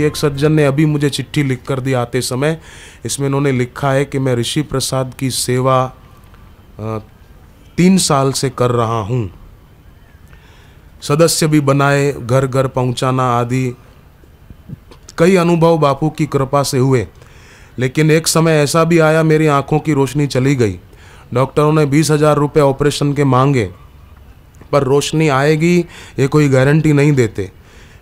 एक सज्जन ने अभी मुझे चिट्ठी लिख कर दी आते समय। इसमें उन्होंने लिखा है कि मैं ऋषि प्रसाद की सेवा 3 साल से कर रहा हूँ। सदस्य भी बनाए, घर घर पहुँचाना आदि कई अनुभव बापू की कृपा से हुए। लेकिन एक समय ऐसा भी आया, मेरी आंखों की रोशनी चली गई। डॉक्टरों ने 20,000 रुपये ऑपरेशन के मांगे, पर रोशनी आएगी ये कोई गारंटी नहीं देते।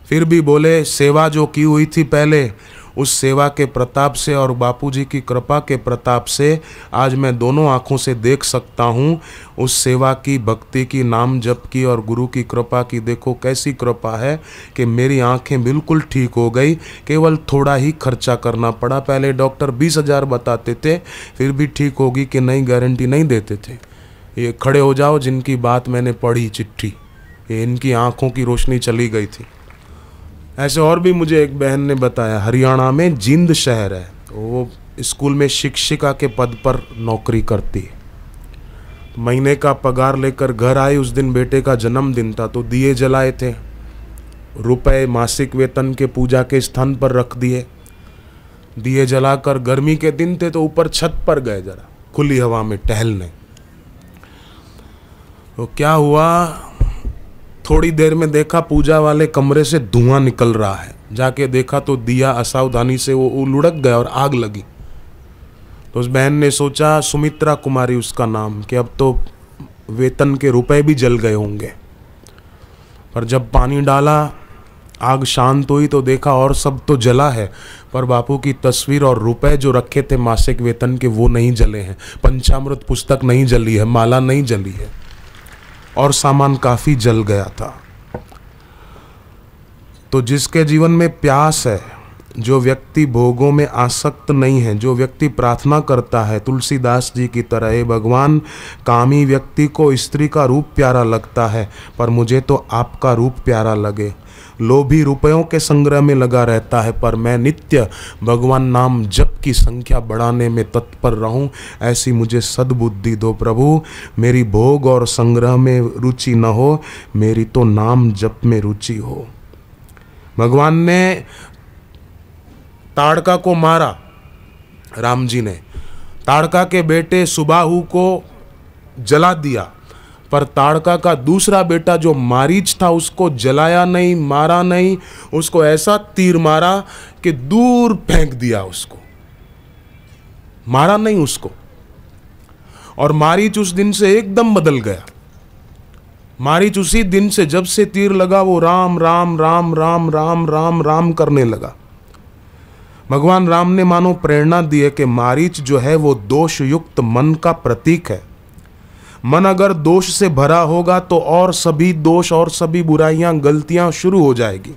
फिर भी बोले सेवा जो की हुई थी पहले, उस सेवा के प्रताप से और बापूजी की कृपा के प्रताप से आज मैं दोनों आँखों से देख सकता हूँ। उस सेवा की, भक्ति की, नाम जप की और गुरु की कृपा की देखो कैसी कृपा है कि मेरी आंखें बिल्कुल ठीक हो गई। केवल थोड़ा ही खर्चा करना पड़ा। पहले डॉक्टर 20,000 बताते थे, फिर भी ठीक होगी कि नहीं गारंटी नहीं देते थे। ये खड़े हो जाओ जिनकी बात मैंने पढ़ी चिट्ठी, ये इनकी आंखों की रोशनी चली गई थी। ऐसे और भी मुझे एक बहन ने बताया, हरियाणा में जिंद शहर है, वो स्कूल में शिक्षिका के पद पर नौकरी करती है। महीने का पगार लेकर घर आई, उस दिन बेटे का जन्मदिन था तो दिए जलाए थे। रुपए मासिक वेतन के पूजा के स्थान पर रख दिए। दिए जलाकर, गर्मी के दिन थे तो ऊपर छत पर गए जरा खुली हवा में टहलने। तो क्या हुआ, थोड़ी देर में देखा पूजा वाले कमरे से धुआं निकल रहा है। जाके देखा तो दिया असावधानी से वो लुढ़क गया और आग लगी। तो उस बहन ने सोचा, सुमित्रा कुमारी उसका नाम, कि अब तो वेतन के रुपए भी जल गए होंगे। पर जब पानी डाला, आग शांत हुई तो देखा और सब तो जला है, पर बापू की तस्वीर और रुपए जो रखे थे मासिक वेतन के वो नहीं जले हैं। पंचामृत पुस्तक नहीं जली है, माला नहीं जली है, और सामान काफी जल गया था। तो जिसके जीवन में प्यास है, जो व्यक्ति भोगों में आसक्त नहीं है, जो व्यक्ति प्रार्थना करता है तुलसीदास जी की तरह, हे भगवान, कामी व्यक्ति को स्त्री का रूप प्यारा लगता है, पर मुझे तो आपका रूप प्यारा लगे। लोभी रुपयों के संग्रह में लगा रहता है, पर मैं नित्य भगवान नाम जप की संख्या बढ़ाने में तत्पर रहूं, ऐसी मुझे सद्बुद्धि दो प्रभु। मेरी भोग और संग्रह में रुचि न हो, मेरी तो नाम जप में रुचि हो। भगवान ने ताड़का को मारा, राम जी ने ताड़का के बेटे सुबाहु को जला दिया, पर ताड़का का दूसरा बेटा जो मारीच था उसको जलाया नहीं, मारा नहीं, उसको ऐसा तीर मारा कि दूर फेंक दिया उसको, मारा नहीं उसको। और मारीच उस दिन से एकदम बदल गया। मारीच उसी दिन से, जब से तीर लगा, वो राम राम राम राम राम राम राम करने लगा। भगवान राम ने मानो प्रेरणा दी है कि मारीच जो है वो दोष युक्त मन का प्रतीक है। मन अगर दोष से भरा होगा तो और सभी दोष और सभी बुराइयां, गलतियां शुरू हो जाएगी।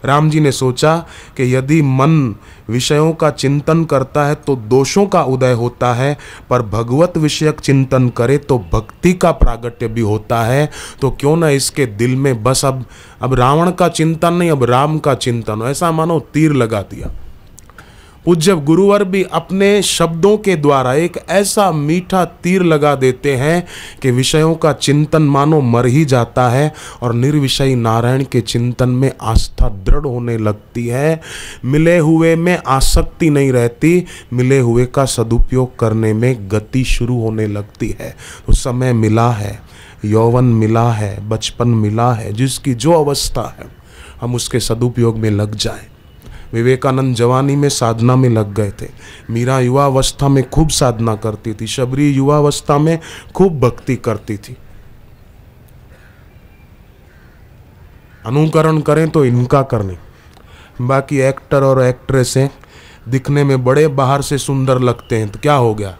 राम जी ने सोचा कि यदि मन विषयों का चिंतन करता है तो दोषों का उदय होता है, पर भगवत विषयक चिंतन करे तो भक्ति का प्रागट्य भी होता है। तो क्यों ना इसके दिल में बस अब रावण का चिंतन नहीं, अब राम का चिंतन, ऐसा मानो तीर लगा दिया। पूज्य गुरुवर भी अपने शब्दों के द्वारा एक ऐसा मीठा तीर लगा देते हैं कि विषयों का चिंतन मानो मर ही जाता है और निर्विषयी नारायण के चिंतन में आस्था दृढ़ होने लगती है। मिले हुए में आसक्ति नहीं रहती, मिले हुए का सदुपयोग करने में गति शुरू होने लगती है। तो समय मिला है, यौवन मिला है, बचपन मिला है, जिसकी जो अवस्था है हम उसके सदुपयोग में लग जाएं। विवेकानंद जवानी में साधना में लग गए थे। मीरा युवावस्था में खूब साधना करती थी। शबरी युवावस्था में खूब भक्ति करती थी। अनुकरण करें तो इनका करने। बाकी एक्टर और एक्ट्रेसें दिखने में बड़े बाहर से सुंदर लगते हैं, तो क्या हो गया,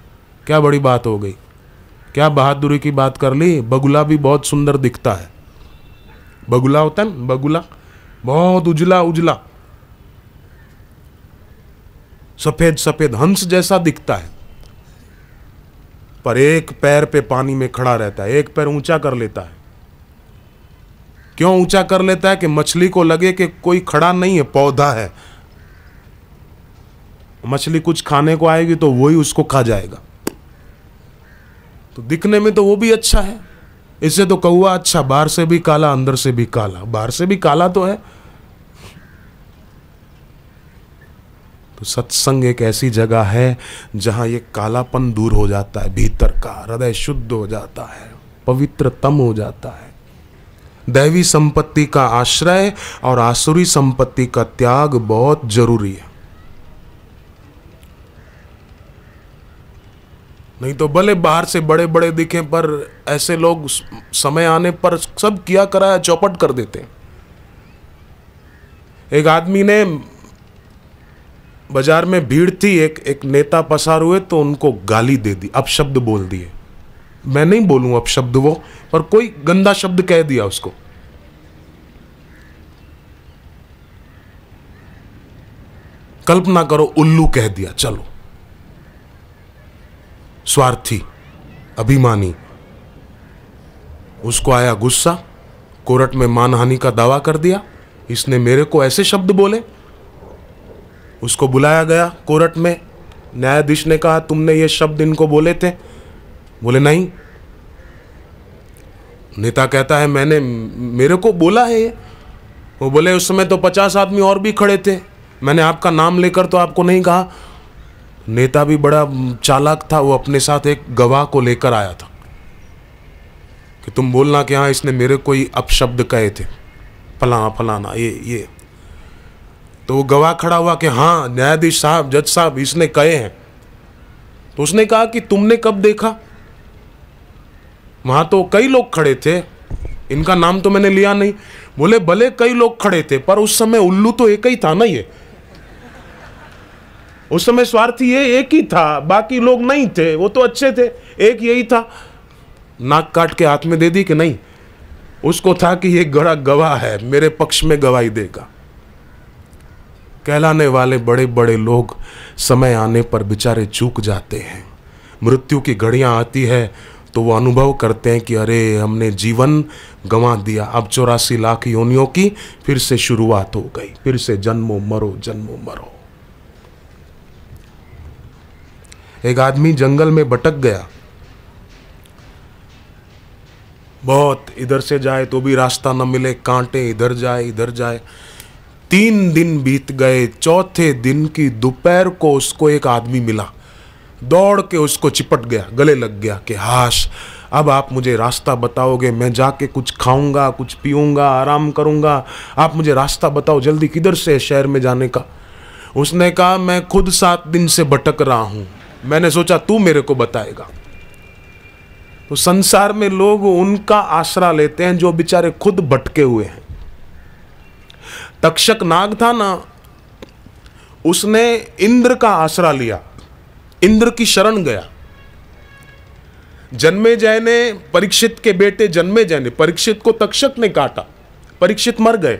क्या बड़ी बात हो गई, क्या बहादुरी की बात कर ली। बगुला भी बहुत सुंदर दिखता है। बगुला होता है, बगुला बहुत उजला उजला, सफेद सफेद हंस जैसा दिखता है, पर एक पैर पे पानी में खड़ा रहता है, एक पैर ऊंचा कर लेता है। क्यों ऊंचा कर लेता है? कि मछली को लगे कि कोई खड़ा नहीं है, पौधा है। मछली कुछ खाने को आएगी तो वही उसको खा जाएगा। तो दिखने में तो वो भी अच्छा है। इससे तो कौवा अच्छा, बाहर से भी काला अंदर से भी काला। बाहर से भी काला तो है, तो सत्संग एक ऐसी जगह है जहाँ ये कालापन दूर हो जाता है, भीतर का हृदय शुद्ध हो जाता है, पवित्रतम हो जाता है। दैवी संपत्ति का आश्रय और आसुरी संपत्ति का त्याग बहुत जरूरी है। नहीं तो भले बाहर से बड़े बड़े दिखें, पर ऐसे लोग समय आने पर सब किया कराया चौपट कर देते हैं। एक आदमी ने, बाजार में भीड़ थी, एक नेता पसार हुए तो उनको गाली दे दी, अपशब्द बोल दिए। मैं नहीं बोलूं अपशब्द वो, पर कोई गंदा शब्द कह दिया उसको। कल्पना करो, उल्लू कह दिया, चलो। स्वार्थी, अभिमानी। उसको आया गुस्सा, कोर्ट में मानहानि का दावा कर दिया, इसने मेरे को ऐसे शब्द बोले। उसको बुलाया गया कोर्ट में, न्यायाधीश ने कहा तुमने ये शब्द इनको बोले थे? बोले नहीं। नेता कहता है मेरे को बोला है ये। वो बोले उस समय तो 50 आदमी और भी खड़े थे, मैंने आपका नाम लेकर तो आपको नहीं कहा। नेता भी बड़ा चालाक था, वो अपने साथ एक गवाह को लेकर आया था कि तुम बोलना कि हाँ इसने मेरे को ही अपशब्द कहे थे, फलाना फलाना ये। तो वो गवाह खड़ा हुआ कि हाँ न्यायाधीश साहब, जज साहब, इसने कहे हैं। तो उसने कहा कि तुमने कब देखा? वहां तो कई लोग खड़े थे, इनका नाम तो मैंने लिया नहीं। बोले भले कई लोग खड़े थे, पर उस समय उल्लू तो एक ही था ना, ये उस समय स्वार्थी ये एक ही था, बाकी लोग नहीं थे, वो तो अच्छे थे, एक यही था। नाक काट के हाथ में दे दी कि नहीं, उसको था कि ये गड़ा गवाह है, मेरे पक्ष में गवाही देगा। कहलाने वाले बड़े बड़े लोग समय आने पर बेचारे चूक जाते हैं। मृत्यु की घड़ियां आती है तो वो अनुभव करते हैं कि अरे हमने जीवन गंवा दिया, अब 84 लाख योनियों की फिर से शुरुआत हो गई, फिर से जन्मों मरो जन्मों मरो। एक आदमी जंगल में भटक गया, बहुत इधर से जाए तो भी रास्ता न मिले, कांटे इधर जाए। 3 दिन बीत गए। चौथे दिन की दोपहर को उसको एक आदमी मिला, दौड़ के उसको चिपट गया, गले लग गया कि हाश अब आप मुझे रास्ता बताओगे, मैं जाके कुछ खाऊंगा, कुछ पीऊंगा, आराम करूंगा, आप मुझे रास्ता बताओ जल्दी, किधर से शहर में जाने का। उसने कहा मैं खुद 7 दिन से भटक रहा हूं, मैंने सोचा तू मेरे को बताएगा। तो संसार में लोग उनका आसरा लेते हैं जो बेचारे खुद भटके हुए हैं। तक्षक नाग था ना, उसने इंद्र का आसरा लिया, इंद्र की शरण गया। जन्मेजय ने, परीक्षित के बेटे जन्मेजय ने, परीक्षित को तक्षक ने काटा, परीक्षित मर गए।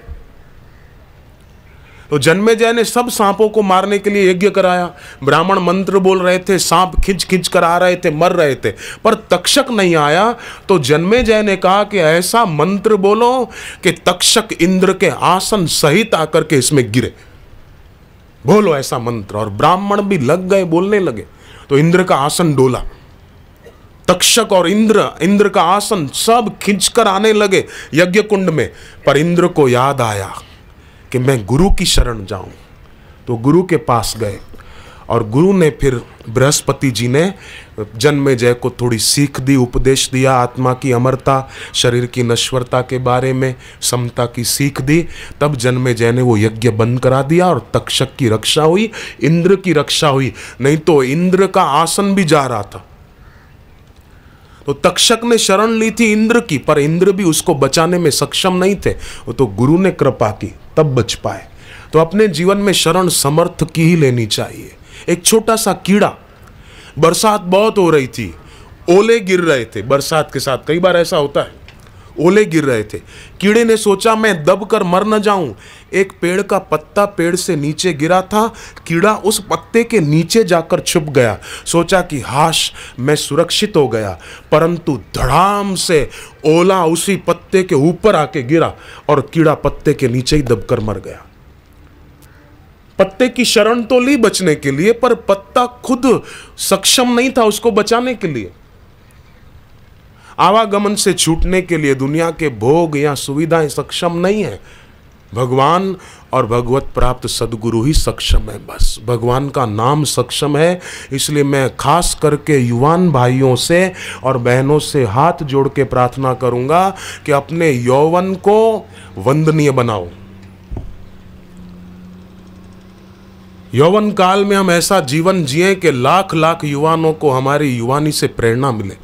तो जन्मेजय ने सब सांपों को मारने के लिए यज्ञ कराया, ब्राह्मण मंत्र बोल रहे थे, सांप खिंच खिंच कर आ रहे थे, मर रहे थे, पर तक्षक नहीं आया। तो जन्मेजय ने कहा कि ऐसा मंत्र बोलो कि तक्षक इंद्र के आसन सहित आकर के इसमें गिरे, बोलो ऐसा मंत्र। और ब्राह्मण भी लग गए, बोलने लगे। तो इंद्र का आसन डोला, तक्षक और इंद्र का आसन सब खिंचकर आने लगे यज्ञ कुंड में। पर इंद्र को याद आया कि मैं गुरु की शरण जाऊं, तो गुरु के पास गए। और गुरु ने फिर, बृहस्पति जी ने जन्मेजय को थोड़ी सीख दी, उपदेश दिया, आत्मा की अमरता, शरीर की नश्वरता के बारे में, समता की सीख दी। तब जन्मेजय ने वो यज्ञ बंद करा दिया और तक्षक की रक्षा हुई, इंद्र की रक्षा हुई। नहीं तो इंद्र का आसन भी जा रहा था। तो तक्षक ने शरण ली थी इंद्र की, पर इंद्र भी उसको बचाने में सक्षम नहीं थे, वो तो गुरु ने कृपा की तब बच पाए। तो अपने जीवन में शरण समर्थ की ही लेनी चाहिए। एक छोटा सा कीड़ा, बरसात बहुत हो रही थी, ओले गिर रहे थे, बरसात के साथ कई बार ऐसा होता है, ओले गिर रहे थे। कीड़े ने सोचा मैं दब कर मर न जाऊं। एक पेड़ का पत्ता पेड़ से नीचे गिरा था, कीड़ा उस पत्ते के नीचे जाकर छुप गया, सोचा कि हाश मैं सुरक्षित हो गया। परंतु धड़ाम से ओला उसी पत्ते के ऊपर आके गिरा और कीड़ा पत्ते के नीचे ही दबकर मर गया। पत्ते की शरण तो ली बचने के लिए, पर पत्ता खुद सक्षम नहीं था उसको बचाने के लिए। आवागमन से छूटने के लिए दुनिया के भोग या सुविधाएं सक्षम नहीं है। भगवान और भगवत प्राप्त सदगुरु ही सक्षम है। बस भगवान का नाम सक्षम है। इसलिए मैं खास करके युवान भाइयों से और बहनों से हाथ जोड़ के प्रार्थना करूंगा कि अपने यौवन को वंदनीय बनाओ। यौवन काल में हम ऐसा जीवन जिए कि लाख लाख युवानों को हमारी युवानी से प्रेरणा मिले।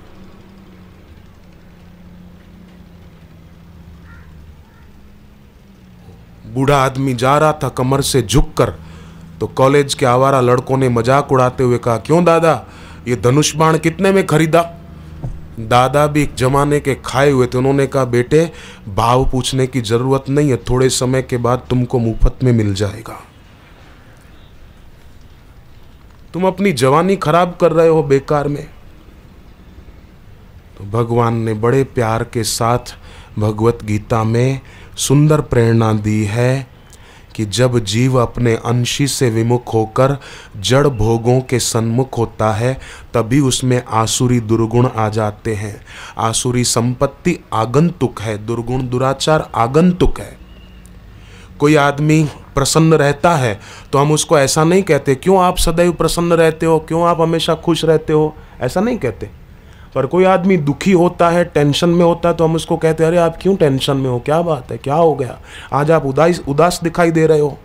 बूढ़ा आदमी जा रहा था कमर से झुककर, तो कॉलेज के आवारा लड़कों ने मजाक उड़ाते हुए कहा, क्यों दादा ये धनुष बाण कितने में खरीदा? दादा भी एक जमाने के खाए हुए थे। उन्होंने कहा, बेटे भाव पूछने की जरूरत नहीं है, थोड़े समय के बाद तुमको मुफ्त में मिल जाएगा। तुम अपनी जवानी खराब कर रहे हो बेकार में। तो भगवान ने बड़े प्यार के साथ भगवत गीता में सुंदर प्रेरणा दी है कि जब जीव अपने अंशी से विमुख होकर जड़ भोगों के सन्मुख होता है, तभी उसमें आसुरी दुर्गुण आ जाते हैं। आसुरी संपत्ति आगंतुक है, दुर्गुण दुराचार आगंतुक है। कोई आदमी प्रसन्न रहता है तो हम उसको ऐसा नहीं कहते, क्यों आप सदैव प्रसन्न रहते हो, क्यों आप हमेशा खुश रहते हो, ऐसा नहीं कहते। पर कोई आदमी दुखी होता है, टेंशन में होता है, तो हम उसको कहते हैं, अरे आप क्यों टेंशन में हो, क्या बात है, क्या हो गया, आज आप उदास दिखाई दे रहे हो।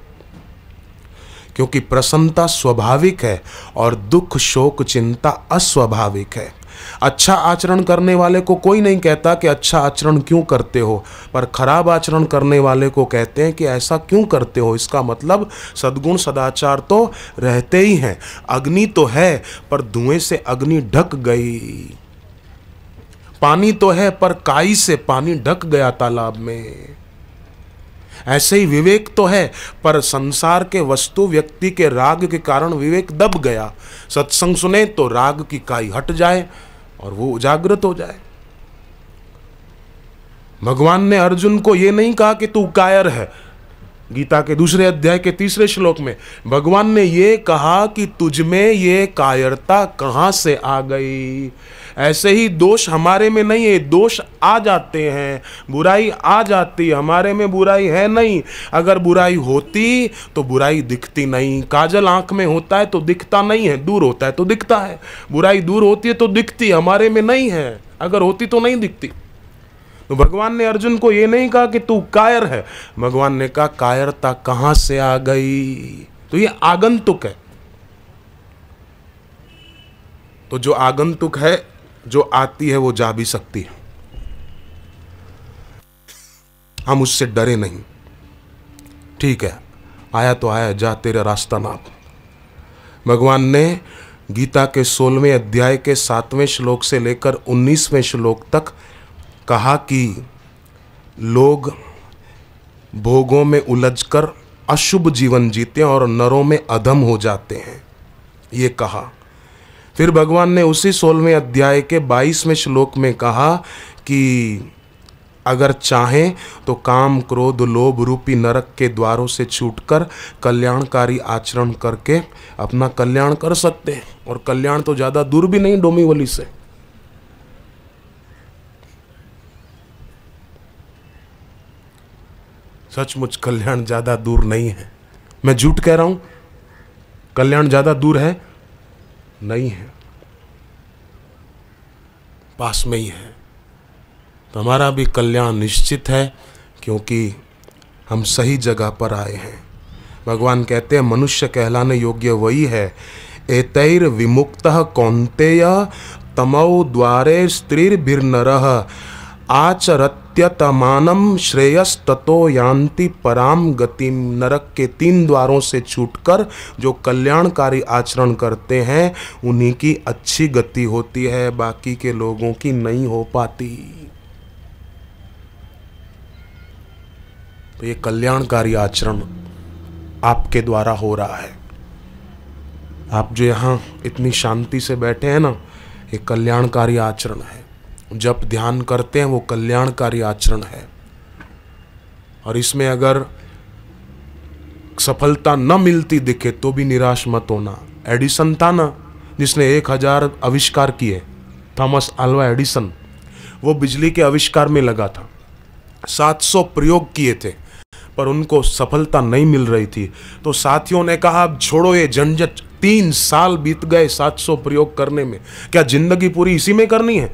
क्योंकि प्रसन्नता स्वाभाविक है और दुख शोक चिंता अस्वाभाविक है। अच्छा आचरण करने वाले को कोई नहीं कहता कि अच्छा आचरण क्यों करते हो, पर खराब आचरण करने वाले को कहते हैं कि ऐसा क्यों करते हो। इसका मतलब सद्गुण सदाचार तो रहते ही हैं। अग्नि तो है पर धुएं से अग्नि ढक गई, पानी तो है पर काई से पानी ढक गया तालाब में। ऐसे ही विवेक तो है पर संसार के वस्तु व्यक्ति के राग के कारण विवेक दब गया। सत्संग सुने तो राग की काई हट जाए और वो जागृत हो जाए। भगवान ने अर्जुन को ये नहीं कहा कि तू कायर है। गीता के दूसरे अध्याय के 3 श्लोक में भगवान ने ये कहा कि तुझ में ये कायरता कहां से आ गई। ऐसे ही दोष हमारे में नहीं है, दोष आ जाते हैं, बुराई आ जाती है, हमारे में बुराई है नहीं। अगर बुराई होती तो बुराई दिखती नहीं। काजल आंख में होता है तो दिखता नहीं है, दूर होता है तो दिखता है। बुराई दूर होती है तो दिखती, हमारे में नहीं है, अगर होती तो नहीं दिखती। तो भगवान ने अर्जुन को ये नहीं कहा कि तू कायर है, भगवान ने कहा कायरता कहां से आ गई। तो ये आगंतुक है। तो जो आगंतुक है, जो आती है वो जा भी सकती है, हम उससे डरे नहीं। ठीक है, आया तो आया, जा तेरा रास्ता नाप। भगवान ने गीता के 16वें अध्याय के 7वें श्लोक से लेकर 19वें श्लोक तक कहा कि लोग भोगों में उलझकर अशुभ जीवन जीते हैं और नरों में अधम हो जाते हैं, ये कहा। फिर भगवान ने उसी 16वें अध्याय के 22वें श्लोक में कहा कि अगर चाहें तो काम क्रोध लोभ रूपी नरक के द्वारों से छूटकर कल्याणकारी आचरण करके अपना कल्याण कर सकते हैं। और कल्याण तो ज़्यादा दूर भी नहीं डोंबिवली से। सचमुच कल्याण ज़्यादा दूर नहीं है। मैं झूठ कह रहा हूँ? कल्याण ज़्यादा दूर है? नहीं है, पास में ही है। तो हमारा भी कल्याण निश्चित है, क्योंकि हम सही जगह पर आए हैं। भगवान कहते हैं मनुष्य कहलाने योग्य वही है। एतैर विमुक्तः कौन्तेय तमौ द्वारे स्त्रीर्भिर्नरः आचरत्यतमानम श्रेयस्ततो यान्ति पराम गतिम। नरक के 3 द्वारों से छूटकर जो कल्याणकारी आचरण करते हैं उन्हीं की अच्छी गति होती है, बाकी के लोगों की नहीं हो पाती। तो ये कल्याणकारी आचरण आपके द्वारा हो रहा है। आप जो यहाँ इतनी शांति से बैठे हैं ना, ये कल्याणकारी आचरण है। जब ध्यान करते हैं वो कल्याणकारी आचरण है। और इसमें अगर सफलता न मिलती दिखे तो भी निराश मत होना। एडिसन था ना जिसने 1000 आविष्कार किए, थॉमस अल्वा एडिसन, वो बिजली के आविष्कार में लगा था। 700 प्रयोग किए थे पर उनको सफलता नहीं मिल रही थी। तो साथियों ने कहा अब छोड़ो ये झंझट, 3 साल बीत गए 700 प्रयोग करने में, क्या जिंदगी पूरी इसी में करनी है,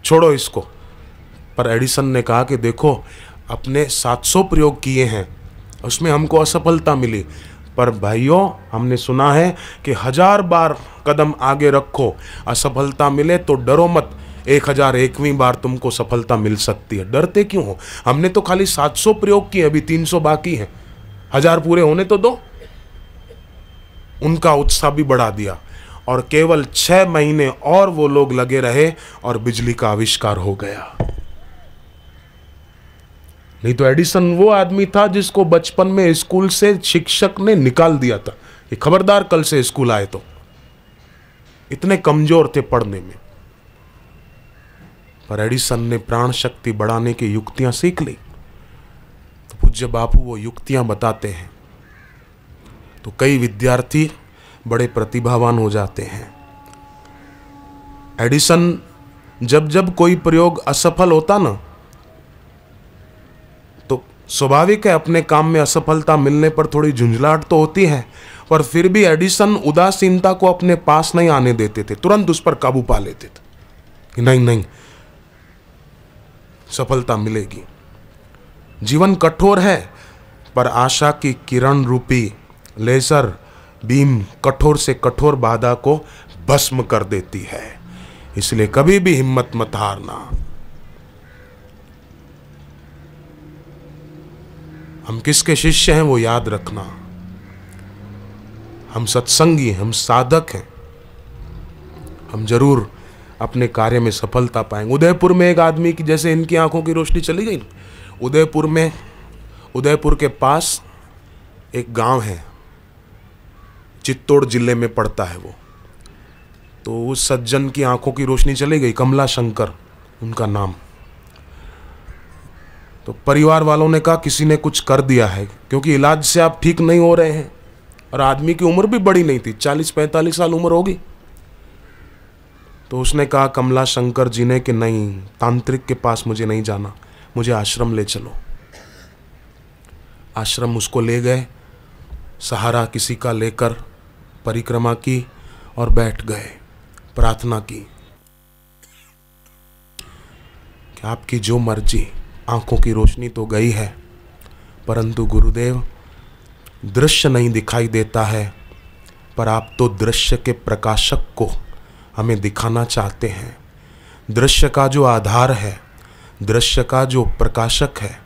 छोड़ो इसको। पर एडिसन ने कहा कि देखो अपने 700 प्रयोग किए हैं, उसमें हमको असफलता मिली, पर भाइयों हमने सुना है कि 1000 बार कदम आगे रखो, असफलता मिले तो डरो मत, 1001वीं बार तुमको सफलता मिल सकती है। डरते क्यों हो? हमने तो खाली 700 प्रयोग किए, अभी 300 बाकी हैं, 1000 पूरे होने तो दो। उनका उत्साह भी बढ़ा दिया और केवल 6 महीने और वो लोग लगे रहे और बिजली का आविष्कार हो गया। नहीं तो एडिसन वो आदमी था जिसको बचपन में स्कूल से शिक्षक ने निकाल दिया था कि खबरदार कल से स्कूल आए तो, इतने कमजोर थे पढ़ने में। पर एडिसन ने प्राण शक्ति बढ़ाने की युक्तियां सीख ली। तो पूज्य बापू वो युक्तियां बताते हैं तो कई विद्यार्थी बड़े प्रतिभावान हो जाते हैं। एडिसन जब जब कोई प्रयोग असफल होता ना, तो स्वाभाविक है अपने काम में असफलता मिलने पर थोड़ी झुंझलाहट तो होती है, पर फिर भी एडिसन उदासीनता को अपने पास नहीं आने देते थे, तुरंत उस पर काबू पा लेते थे कि नहीं नहीं सफलता मिलेगी। जीवन कठोर है, पर आशा की किरण रूपी लेजर बीम कठोर से कठोर बाधा को भस्म कर देती है। इसलिए कभी भी हिम्मत मत हारना। हम किसके शिष्य हैं वो याद रखना। हम सत्संगी हैं, हम साधक हैं, हम जरूर अपने कार्य में सफलता पाएंगे। उदयपुर में एक आदमी की जैसे इनकी आंखों की रोशनी चली गई, उदयपुर में, उदयपुर के पास एक गांव है, चित्तौड़ जिले में पड़ता है वो। तो उस सज्जन की आंखों की रोशनी चली गई, कमला शंकर उनका नाम। तो परिवार वालों ने कहा किसी ने कुछ कर दिया है, क्योंकि इलाज से आप ठीक नहीं हो रहे हैं, और आदमी की उम्र भी बड़ी नहीं थी, 40-45 साल उम्र होगी। तो उसने कहा कमला शंकर जी ने कि नहीं, तांत्रिक के पास मुझे नहीं जाना, मुझे आश्रम ले चलो। आश्रम उसको ले गए, सहारा किसी का लेकर परिक्रमा की और बैठ गए, प्रार्थना की कि आपकी जो मर्जी। आंखों की रोशनी तो गई है, परंतु गुरुदेव दृश्य नहीं दिखाई देता है, पर आप तो दृश्य के प्रकाशक को हमें दिखाना चाहते हैं। दृश्य का जो आधार है, दृश्य का जो प्रकाशक है,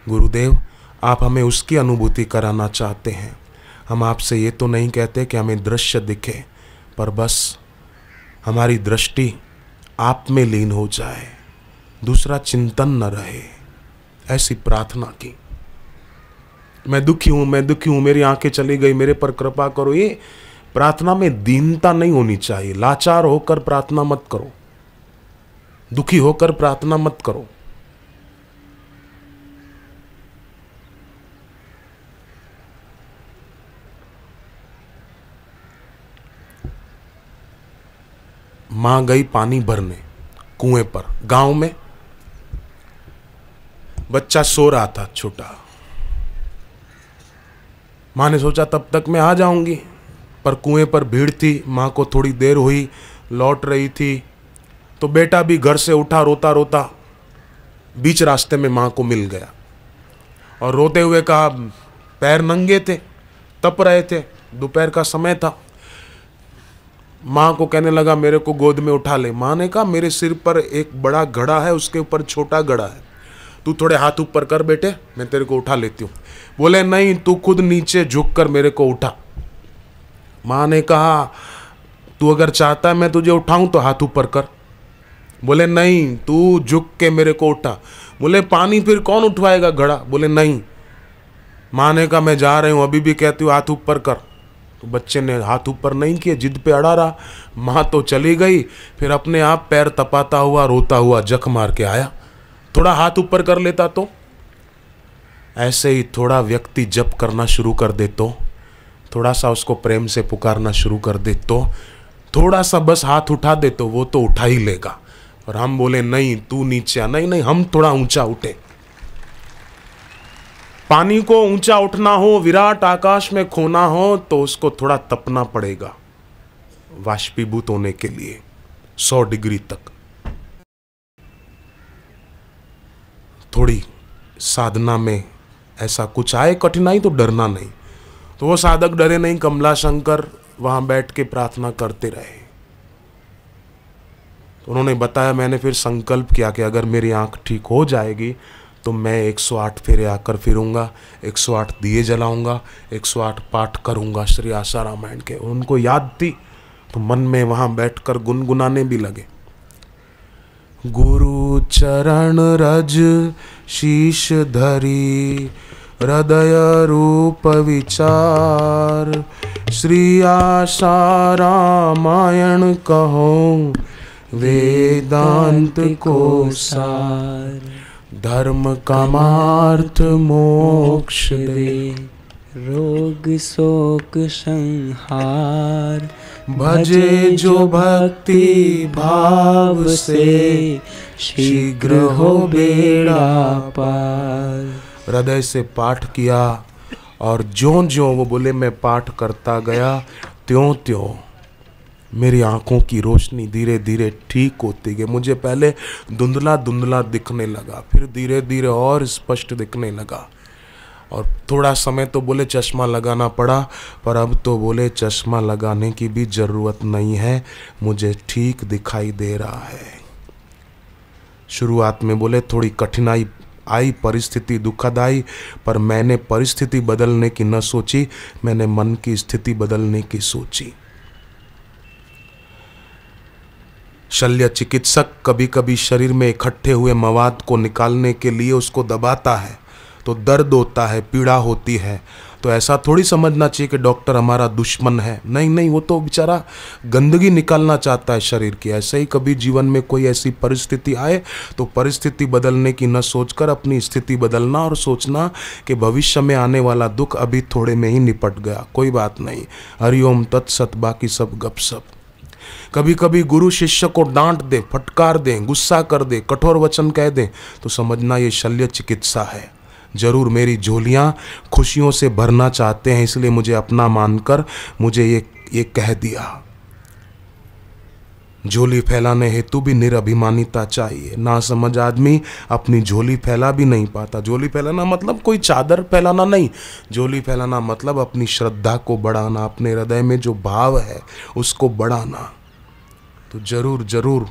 गुरुदेव आप हमें उसकी अनुभूति कराना चाहते हैं। हम आपसे ये तो नहीं कहते कि हमें दृश्य दिखे, पर बस हमारी दृष्टि आप में लीन हो जाए, दूसरा चिंतन न रहे। ऐसी प्रार्थना की। मैं दुखी हूँ, मैं दुखी हूँ, मेरी आंखें चली गई, मेरे पर कृपा करो। ये प्रार्थना में दीनता नहीं होनी चाहिए। लाचार होकर प्रार्थना मत करो, दुखी होकर प्रार्थना मत करो। मां गई पानी भरने कुएं पर। गांव में बच्चा सो रहा था छोटा। मां ने सोचा तब तक मैं आ जाऊंगी, पर कुएं पर भीड़ थी। मां को थोड़ी देर हुई, लौट रही थी, तो बेटा भी घर से उठा रोता रोता, बीच रास्ते में मां को मिल गया और रोते हुए कहा, पैर नंगे थे, तप रहे थे, दोपहर का समय था। माँ को कहने लगा मेरे को गोद में उठा ले। माँ ने कहा मेरे सिर पर एक बड़ा घड़ा है, उसके ऊपर छोटा घड़ा है, तू थोड़े हाथ ऊपर कर बेटे, मैं तेरे को उठा लेती हूँ। बोले नहीं, तू खुद नीचे झुक कर मेरे को उठा। माँ ने कहा तू अगर चाहता है मैं तुझे उठाऊं तो हाथ ऊपर कर। बोले नहीं, तू झुक के मेरे को उठा। बोले पानी फिर कौन उठवाएगा घड़ा? बोले नहीं। माँ ने कहा मैं जा रही हूँ, अभी भी कहती हूँ हाथ ऊपर कर। तो बच्चे ने हाथ ऊपर नहीं किए, जिद पे अड़ा रहा। माँ तो चली गई, फिर अपने आप पैर तपाता हुआ रोता हुआ जख मार के आया। थोड़ा हाथ ऊपर कर लेता तो। ऐसे ही थोड़ा व्यक्ति जप करना शुरू कर दे तो, थोड़ा सा उसको प्रेम से पुकारना शुरू कर दे तो, थोड़ा सा बस हाथ उठा दे तो वो तो उठा ही लेगा। और हम बोले नहीं तू नीचे आ, नहीं नहीं हम थोड़ा ऊंचा उठे। पानी को ऊंचा उठना हो, विराट आकाश में खोना हो, तो उसको थोड़ा तपना पड़ेगा वाष्पीभूत होने के लिए 100 डिग्री तक। थोड़ी साधना में ऐसा कुछ आए कठिनाई तो डरना नहीं। तो वो साधक डरे नहीं, कमलाशंकर वहां बैठ के प्रार्थना करते रहे। तो उन्होंने बताया, मैंने फिर संकल्प किया कि अगर मेरी आंख ठीक हो जाएगी तो मैं 108 फेरे आकर फिरूंगा, 108 दिए जलाऊंगा, 108 पाठ करूंगा श्री आशा रामायण के। उनको याद थी तो मन में वहां बैठकर गुनगुनाने भी लगे। गुरु चरण रज शीश धरी, हृदय रूप विचार, श्री आशा रामायण कहो, वेदांत को सार, धर्म कामार्थ मोक्ष दे, रोग शोक संहार, भजे जो भक्ति भाव से, शीघ्र हो बेड़ा पार। हृदय से पाठ किया और ज्यों ज्यों वो बोले मैं पाठ करता गया, त्यों त्यों मेरी आंखों की रोशनी धीरे धीरे ठीक होती गई। मुझे पहले धुंधला धुंधला दिखने लगा, फिर धीरे धीरे और स्पष्ट दिखने लगा। और थोड़ा समय तो बोले चश्मा लगाना पड़ा, पर अब तो बोले चश्मा लगाने की भी ज़रूरत नहीं है, मुझे ठीक दिखाई दे रहा है। शुरुआत में बोले थोड़ी कठिनाई आई, परिस्थिति दुखद आई, पर मैंने परिस्थिति बदलने की न सोची, मैंने मन की स्थिति बदलने की सोची। शल्य चिकित्सक कभी कभी शरीर में इकट्ठे हुए मवाद को निकालने के लिए उसको दबाता है तो दर्द होता है, पीड़ा होती है। तो ऐसा थोड़ी समझना चाहिए कि डॉक्टर हमारा दुश्मन है। नहीं नहीं, वो तो बेचारा गंदगी निकालना चाहता है शरीर की। ऐसे ही कभी जीवन में कोई ऐसी परिस्थिति आए तो परिस्थिति बदलने की न सोचकर अपनी स्थिति बदलना और सोचना कि भविष्य में आने वाला दुख अभी थोड़े में ही निपट गया, कोई बात नहीं, हरिओम तत्सत, बाकी सब गपशप। कभी कभी गुरु शिष्य को डांट दे, फटकार दे, गुस्सा कर दे, कठोर वचन कह दे तो समझना ये शल्य चिकित्सा है। जरूर मेरी झोलियां खुशियों से भरना चाहते हैं, इसलिए मुझे अपना मानकर मुझे ये कह दिया। झोली फैलाने हेतु भी निरभिमानिता चाहिए। ना समझ आदमी अपनी झोली फैला भी नहीं पाता। झोली फैलाना मतलब कोई चादर फैलाना नहीं, झोली फैलाना मतलब अपनी श्रद्धा को बढ़ाना, अपने हृदय में जो भाव है उसको बढ़ाना। तो जरूर जरूर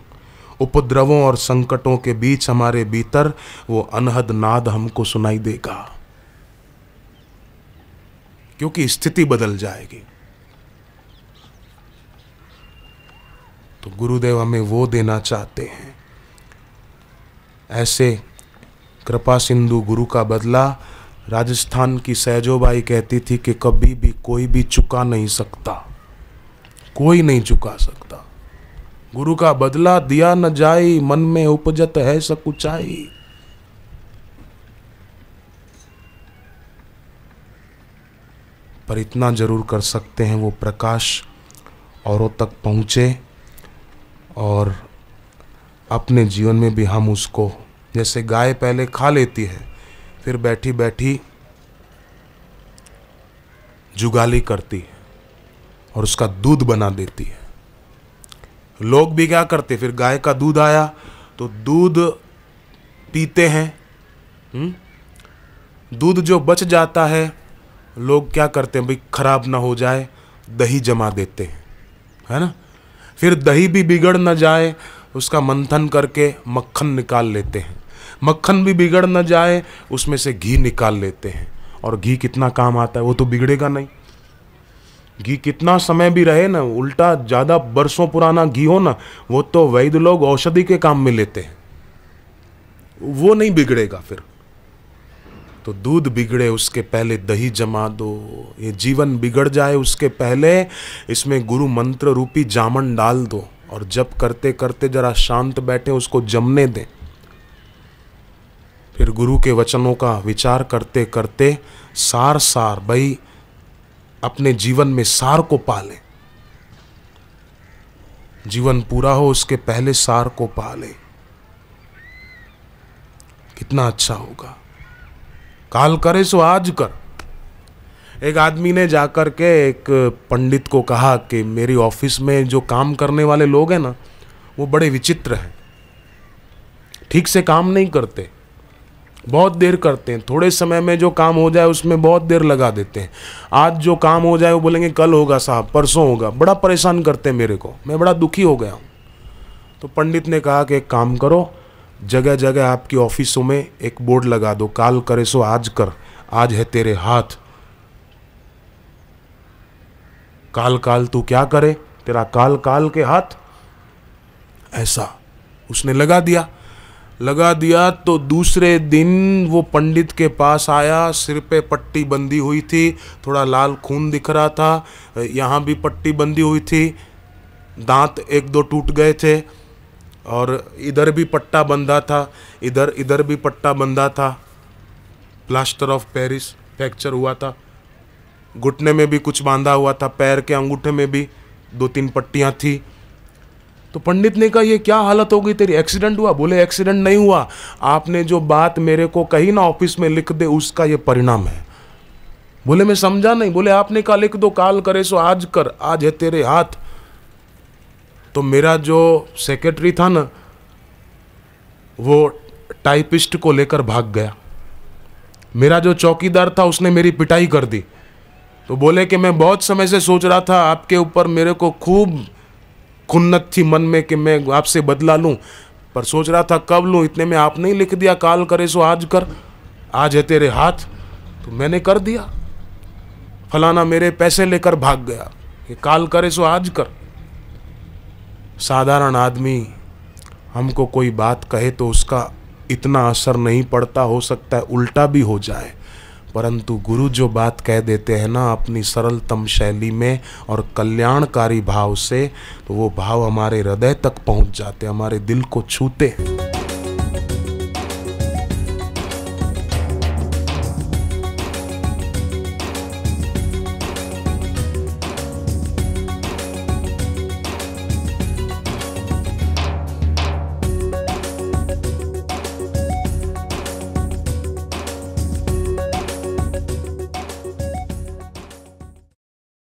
उपद्रवों और संकटों के बीच हमारे भीतर वो अनहद नाद हमको सुनाई देगा, क्योंकि स्थिति बदल जाएगी। तो गुरुदेव हमें वो देना चाहते हैं। ऐसे कृपा सिंधु गुरु का बदला राजस्थान की सहजोबाई कहती थी कि कभी भी कोई भी चुका नहीं सकता, कोई नहीं चुका सकता। गुरु का बदला दिया न जाई, मन में उपजत है सकुचाई। पर इतना जरूर कर सकते हैं, वो प्रकाश औरों तक पहुँचे और अपने जीवन में भी हम उसको, जैसे गाय पहले खा लेती है फिर बैठी बैठी जुगाली करती है और उसका दूध बना देती है। लोग भी क्या करते, फिर गाय का दूध आया तो दूध पीते हैं। दूध जो बच जाता है लोग क्या करते हैं, भाई खराब ना हो जाए, दही जमा देते हैं, है ना। फिर दही भी बिगड़ न जाए उसका मंथन करके मक्खन निकाल लेते हैं। मक्खन भी बिगड़ न जाए उसमें से घी निकाल लेते हैं। और घी कितना काम आता है, वो तो बिगड़ेगा नहीं। घी कितना समय भी रहे ना, उल्टा ज़्यादा बरसों पुराना घी हो ना, वो तो वैद्य लोग औषधि के काम में लेते हैं, वो नहीं बिगड़ेगा। फिर तो दूध बिगड़े उसके पहले दही जमा दो, ये जीवन बिगड़ जाए उसके पहले इसमें गुरु मंत्र रूपी जामन डाल दो, और जब करते करते जरा शांत बैठे उसको जमने दें। फिर गुरु के वचनों का विचार करते करते सार सार भाई अपने जीवन में सार को पालें। जीवन पूरा हो उसके पहले सार को पालें, कितना अच्छा होगा। काल करे सो आज कर। एक आदमी ने जाकर के एक पंडित को कहा कि मेरी ऑफिस में जो काम करने वाले लोग हैं ना, वो बड़े विचित्र हैं, ठीक से काम नहीं करते, बहुत देर करते हैं, थोड़े समय में जो काम हो जाए उसमें बहुत देर लगा देते हैं। आज जो काम हो जाए वो बोलेंगे कल होगा साहब, परसों होगा, बड़ा परेशान करते हैं मेरे को, मैं बड़ा दुखी हो गया हूँ। तो पंडित ने कहा कि एक काम करो, जगह जगह आपकी ऑफिसों में एक बोर्ड लगा दो, काल करे सो आज कर, आज है तेरे हाथ। काल काल तू क्या करे, तेरा काल काल के हाथ। ऐसा उसने लगा दिया तो दूसरे दिन वो पंडित के पास आया, सिर पे पट्टी बंधी हुई थी, थोड़ा लाल खून दिख रहा था, यहाँ भी पट्टी बंधी हुई थी, दांत एक दो टूट गए थे, और इधर भी पट्टा बंधा था, इधर भी पट्टा बंधा था, प्लास्टर ऑफ पेरिस फ्रैक्चर हुआ था, घुटने में भी कुछ बांधा हुआ था, पैर के अंगूठे में भी 2-3 पट्टियाँ थी। तो पंडित ने कहा ये क्या हालत हो गई तेरी, एक्सीडेंट हुआ? बोले एक्सीडेंट नहीं हुआ, आपने जो बात मेरे को कही ना ऑफिस में लिख दे, उसका ये परिणाम है। बोले मैं समझा नहीं। बोले आपने कहा लिख दो, काल करे सो आज कर, आज है तेरे हाथ। तो मेरा जो सेक्रेटरी था ना, वो टाइपिस्ट को लेकर भाग गया। मेरा जो चौकीदार था उसने मेरी पिटाई कर दी। तो बोले कि मैं बहुत समय से सोच रहा था आपके ऊपर, मेरे को खूब खुन्नत थी मन में कि मैं आपसे बदला लूं, पर सोच रहा था कब लूं, इतने में आपने ही लिख दिया काल करे सो आज कर, आज है तेरे हाथ, तो मैंने कर दिया। फलाना मेरे पैसे लेकर भाग गया कि काल करे सो आज कर। साधारण आदमी हमको कोई बात कहे तो उसका इतना असर नहीं पड़ता, हो सकता है उल्टा भी हो जाए, परंतु गुरु जो बात कह देते हैं ना अपनी सरलतम शैली में और कल्याणकारी भाव से, तो वो भाव हमारे हृदय तक पहुंच जाते, हमारे दिल को छूते हैं।